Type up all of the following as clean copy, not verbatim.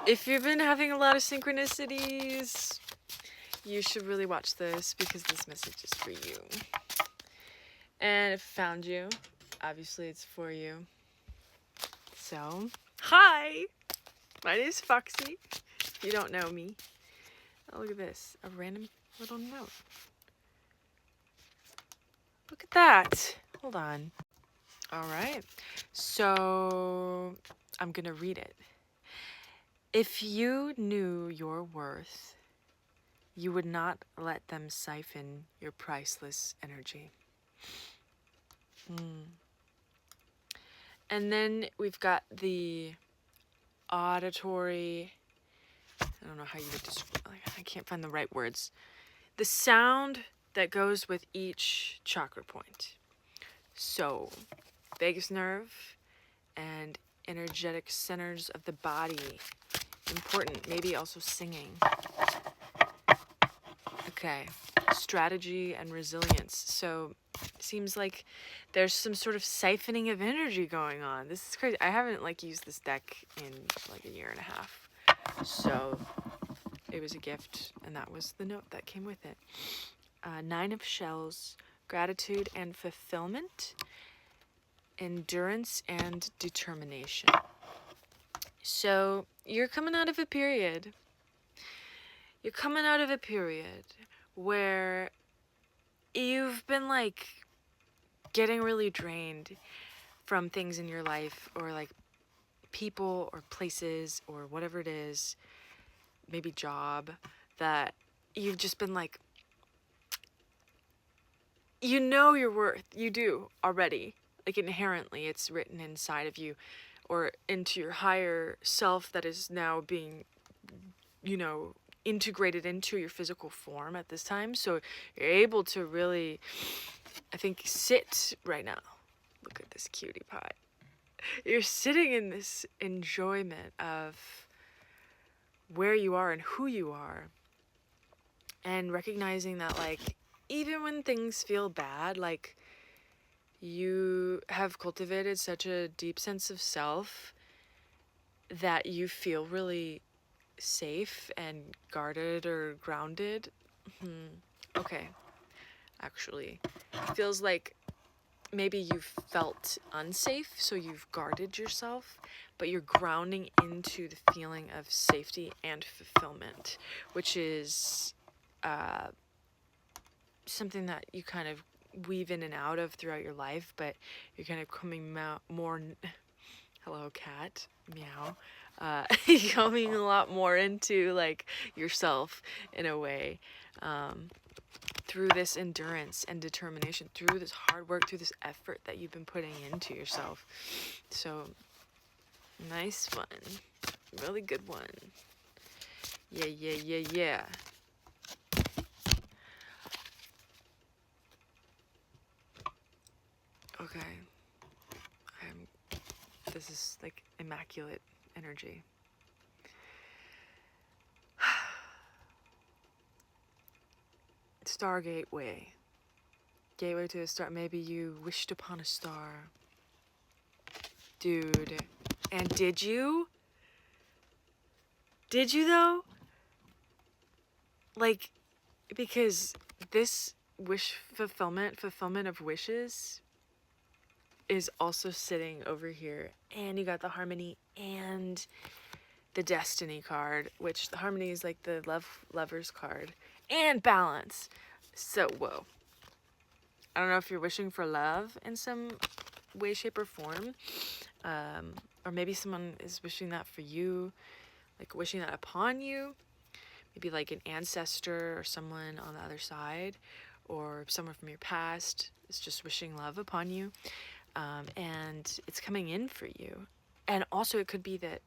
If you've been having a lot of synchronicities, you should really watch this because this message is for you. And if it found you, obviously it's for you. So, hi! My name is Foxy, if you don't know me. Oh, look at this, a random little note. Look at that. Hold on. All right. So, I'm gonna read it. If you knew your worth, you would not let them siphon your priceless energy. And then we've got the auditory, I don't know how you would describe, I can't find the right words. The sound that goes with each chakra point. So, vagus nerve and energetic centers of the body. Important, maybe also singing. Okay, strategy and resilience. So, seems like there's some sort of siphoning of energy going on. This is crazy. I haven't used this deck in like a year and a half. So, it was a gift, and that was the note that came with it. 9 of Shells, gratitude and fulfillment, endurance and determination. So, you're coming out of a period. You're coming out of a period where you've been getting really drained from things in your life, or people or places or whatever it is, maybe job, that you've just been you know your worth. You do already. Inherently, it's written inside of you or into your higher self that is now being, integrated into your physical form at this time. So you're able to really, I think, sit right now. Look at this cutie pie. You're sitting in this enjoyment of where you are and who you are, and recognizing that even when things feel bad, you have cultivated such a deep sense of self that you feel really safe and guarded or grounded. Okay, actually, it feels like maybe you've felt unsafe, so you've guarded yourself, but you're grounding into the feeling of safety and fulfillment, which is something that you kind of weave in and out of throughout your life, but you're kind of coming more, hello cat, meow, coming a lot more into yourself in a way, through this endurance and determination, through this hard work, through this effort that you've been putting into yourself. So, nice one. Really good one. Yeah. Okay. This is immaculate energy. Star gateway. Gateway to a star. Maybe you wished upon a star. Dude. And did you? Did you though? Because this fulfillment of wishes is also sitting over here. And you got the harmony and the destiny card, which the harmony is the lover's card, and balance. So, whoa. I don't know if you're wishing for love in some way, shape, or form. Or maybe someone is wishing that for you, wishing that upon you. Maybe an ancestor or someone on the other side, or someone from your past is just wishing love upon you. And it's coming in for you. And also it could be that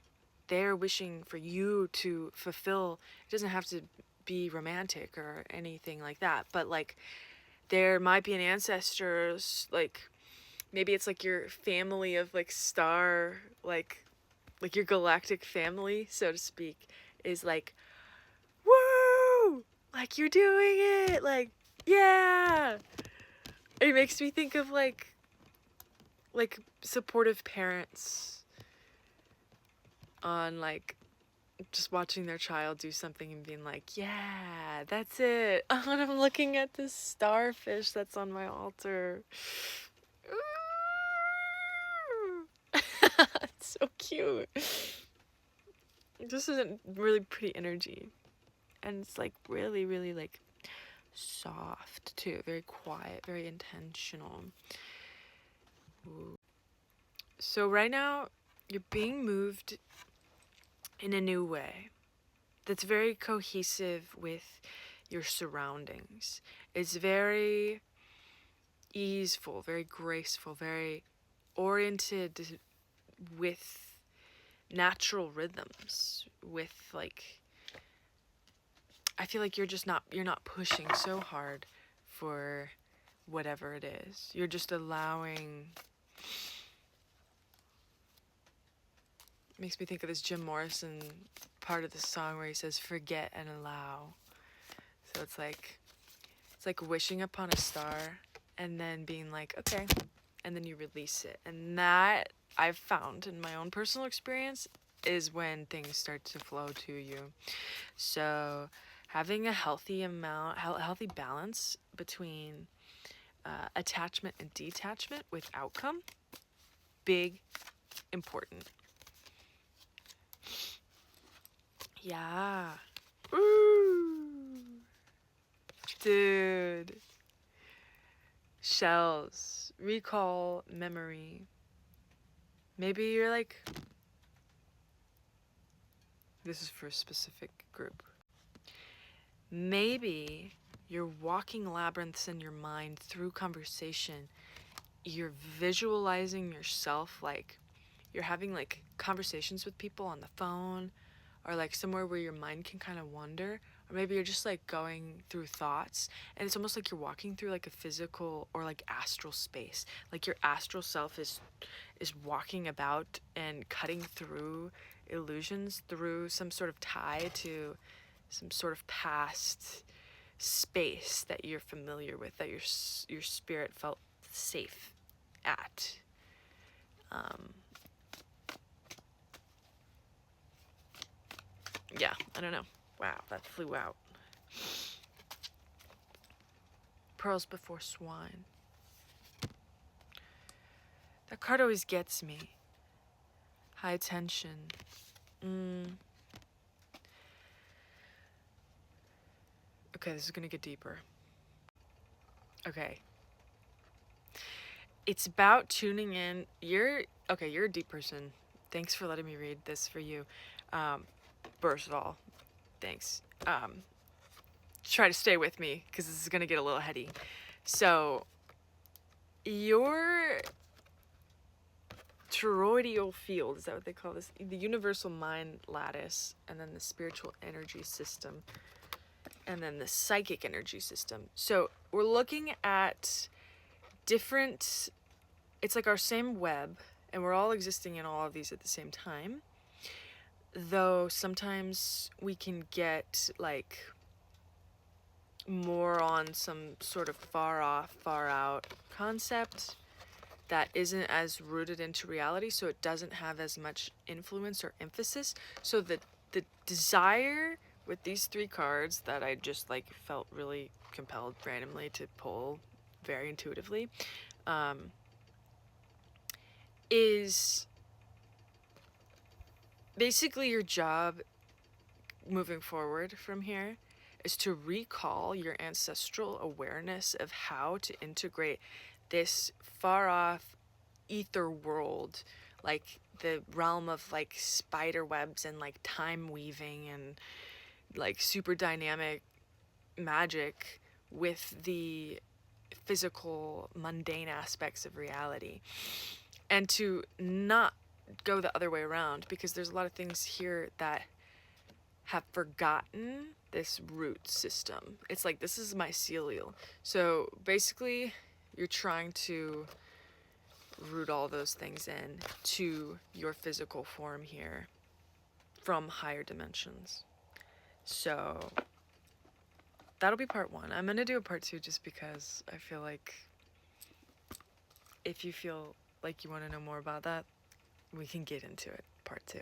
they're wishing for you to fulfill. It doesn't have to be romantic or anything like that, but there might be an ancestor, maybe it's your family of star, your galactic family, so to speak, is woo, you're doing it, yeah. It makes me think of supportive parents on just watching their child do something and being like, yeah, that's it. And I'm looking at this starfish that's on my altar. It's so cute. This is a really pretty energy. And it's like really, really like soft too. Very quiet, very intentional. Ooh. So right now, you're being moved in a new way that's very cohesive with your surroundings. It's very easeful, very graceful, very oriented with natural rhythms, with like, I feel like you're not pushing so hard for whatever it is. You're just allowing. Makes me think of this Jim Morrison part of the song where he says forget and allow. So it's like wishing upon a star and then being like, okay, and then you release it. And that I've found in my own personal experience is when things start to flow to you. So having a healthy balance between attachment and detachment with outcome, big, important. Yeah. Ooh. Dude. Shells. Recall memory. Maybe you're like, this is for a specific group. Maybe you're walking labyrinths in your mind through conversation. You're visualizing yourself like you're having like conversations with people on the phone or like somewhere where your mind can kind of wander, or maybe you're just like going through thoughts and it's almost like you're walking through like a physical or like astral space. Like your astral self is walking about and cutting through illusions through some sort of tie to some sort of past space that you're familiar with, that your spirit felt safe at. Yeah, I don't know. Wow, that flew out. Pearls before swine. That card always gets me. High tension. Okay, this is gonna get deeper. Okay. It's about tuning in. You're a deep person. Thanks for letting me read this for you. First of all, thanks. Try to stay with me because this is gonna get a little heady. So, your toroidal field, is that what they call this? The universal mind lattice, and then the spiritual energy system, and then the psychic energy system. So we're looking at different, it's like our same web, and we're all existing in all of these at the same time. Though sometimes we can get like more on some sort of far off, far out concept that isn't as rooted into reality, so it doesn't have as much influence or emphasis. So the desire with these three cards that I just like felt really compelled randomly to pull very intuitively, is basically your job moving forward from here is to recall your ancestral awareness of how to integrate this far off ether world, like the realm of like spider webs and like time weaving and like super dynamic magic, with the physical mundane aspects of reality, and to not go the other way around, because there's a lot of things here that have forgotten this root system. It's like, this is mycelial. So basically you're trying to root all those things in to your physical form here from higher dimensions. So that'll be part one. I'm gonna do a part two just because I feel like if you feel like you want to know more about that, we can get into it, part two.